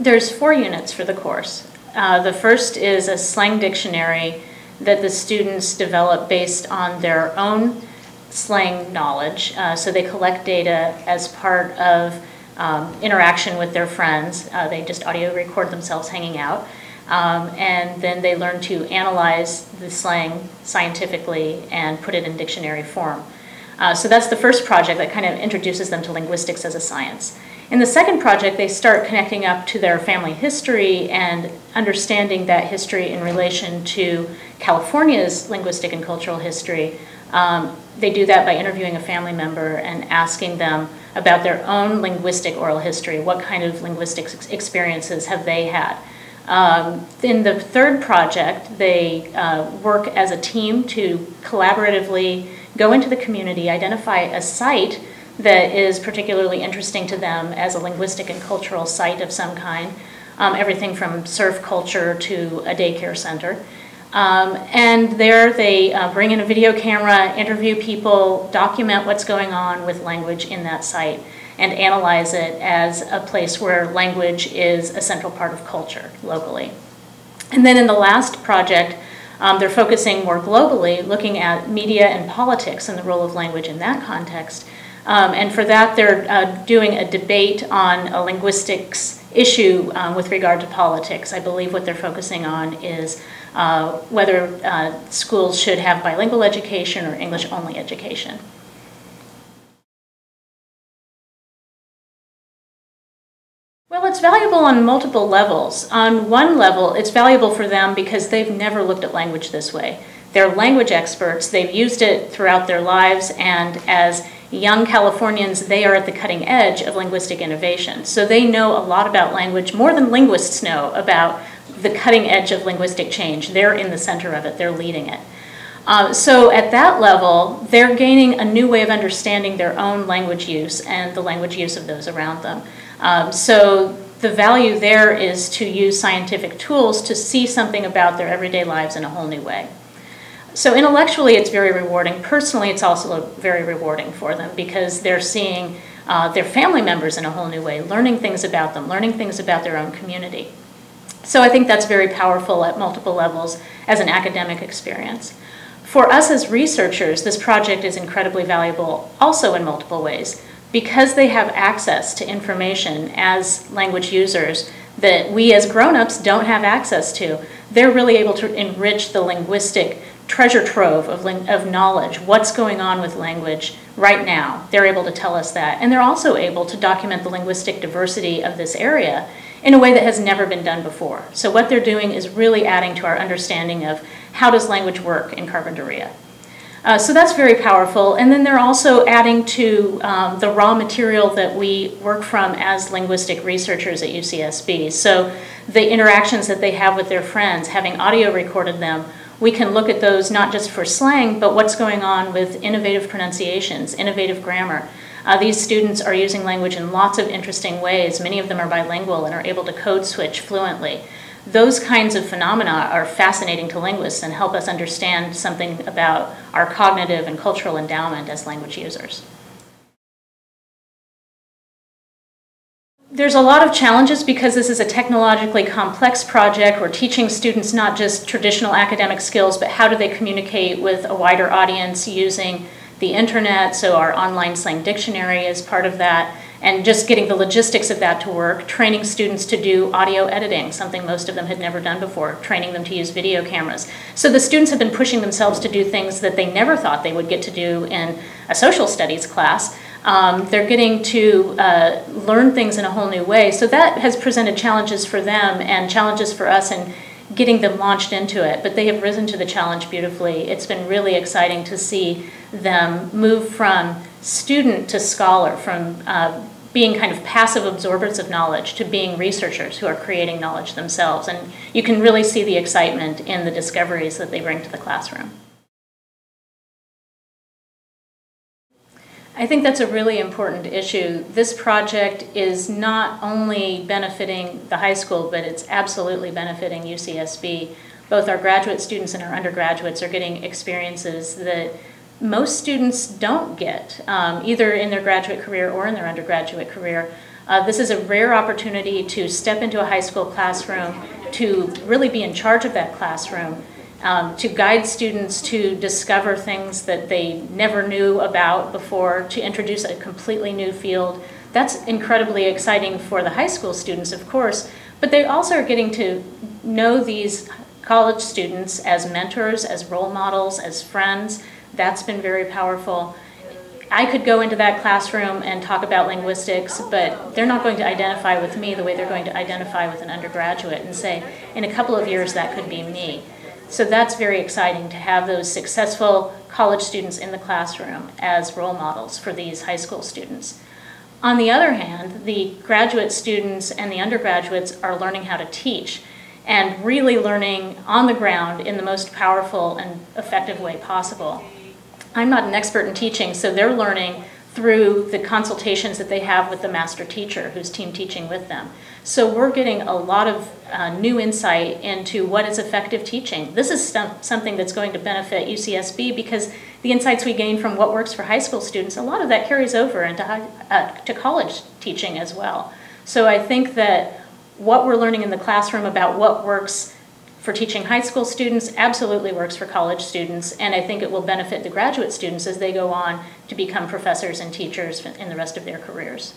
There's 4 units for the course. The first is a slang dictionary that the students develop based on their own slang knowledge. So they collect data as part of interaction with their friends. They just audio record themselves hanging out. And then they learn to analyze the slang scientifically and put it in dictionary form. So that's the first project that kind of introduces them to linguistics as a science. In the second project, they start connecting up to their family history and understanding that history in relation to California's linguistic and cultural history. They do that by interviewing a family member and asking them about their own linguistic oral history. What kind of linguistic experiences have they had? In the third project, they work as a team to collaboratively go into the community, identify a site that is particularly interesting to them as a linguistic and cultural site of some kind, everything from surf culture to a daycare center. And there they bring in a video camera, interview people, document what's going on with language in that site, and analyze it as a place where language is a central part of culture locally. And then in the last project, they're focusing more globally, looking at media and politics and the role of language in that context. And for that, they're doing a debate on a linguistics issue with regard to politics. I believe what they're focusing on is whether schools should have bilingual education or English-only education. Well, it's valuable on multiple levels. On one level, it's valuable for them because they've never looked at language this way. They're language experts. They've used it throughout their lives, and as young Californians, they are at the cutting edge of linguistic innovation. So they know a lot about language, more than linguists know about the cutting edge of linguistic change. They're in the center of it. They're leading it. So at that level, they're gaining a new way of understanding their own language use and the language use of those around them. So the value there is to use scientific tools to see something about their everyday lives in a whole new way. So intellectually, it's very rewarding. Personally, it's also very rewarding for them because they're seeing their family members in a whole new way, learning things about them, learning things about their own community. So I think that's very powerful at multiple levels as an academic experience. For us as researchers, this project is incredibly valuable also in multiple ways. Because they have access to information as language users that we as grown-ups don't have access to, they're really able to enrich the linguistic treasure trove of knowledge, what's going on with language right now. They're able to tell us that. And they're also able to document the linguistic diversity of this area in a way that has never been done before. So what they're doing is really adding to our understanding of how does language work in Carpinteria. So that's very powerful. And then they're also adding to the raw material that we work from as linguistic researchers at UCSB. So the interactions that they have with their friends, having audio recorded them, we can look at those not just for slang, but what's going on with innovative pronunciations, innovative grammar. These students are using language in lots of interesting ways. Many of them are bilingual and are able to code switch fluently. Those kinds of phenomena are fascinating to linguists and help us understand something about our cognitive and cultural endowment as language users. There's a lot of challenges because this is a technologically complex project. We're teaching students not just traditional academic skills, but how do they communicate with a wider audience using the internet. So our online slang dictionary is part of that. And just getting the logistics of that to work, training students to do audio editing, something most of them had never done before, training them to use video cameras. So the students have been pushing themselves to do things that they never thought they would get to do in a social studies class. They're getting to learn things in a whole new way. So that has presented challenges for them and challenges for us in getting them launched into it. But they have risen to the challenge beautifully. It's been really exciting to see them move from student to scholar, from being kind of passive absorbers of knowledge to being researchers who are creating knowledge themselves. And you can really see the excitement in the discoveries that they bring to the classroom. I think that's a really important issue. This project is not only benefiting the high school, but it's absolutely benefiting UCSB. Both our graduate students and our undergraduates are getting experiences that most students don't get, either in their graduate career or in their undergraduate career. This is a rare opportunity to step into a high school classroom, to really be in charge of that classroom, to guide students to discover things that they never knew about before, to introduce a completely new field. That's incredibly exciting for the high school students, of course, but they also are getting to know these college students as mentors, as role models, as friends. That's been very powerful. I could go into that classroom and talk about linguistics, but they're not going to identify with me the way they're going to identify with an undergraduate and say, in a couple of years, that could be me. So that's very exciting to have those successful college students in the classroom as role models for these high school students. On the other hand, the graduate students and the undergraduates are learning how to teach and really learning on the ground in the most powerful and effective way possible. I'm not an expert in teaching, so they're learning through the consultations that they have with the master teacher who's team teaching with them. So we're getting a lot of new insight into what is effective teaching. This is something that's going to benefit UCSB because the insights we gain from what works for high school students, a lot of that carries over into to college teaching as well. So I think that what we're learning in the classroom about what works for teaching high school students absolutely works for college students, and I think it will benefit the graduate students as they go on to become professors and teachers in the rest of their careers.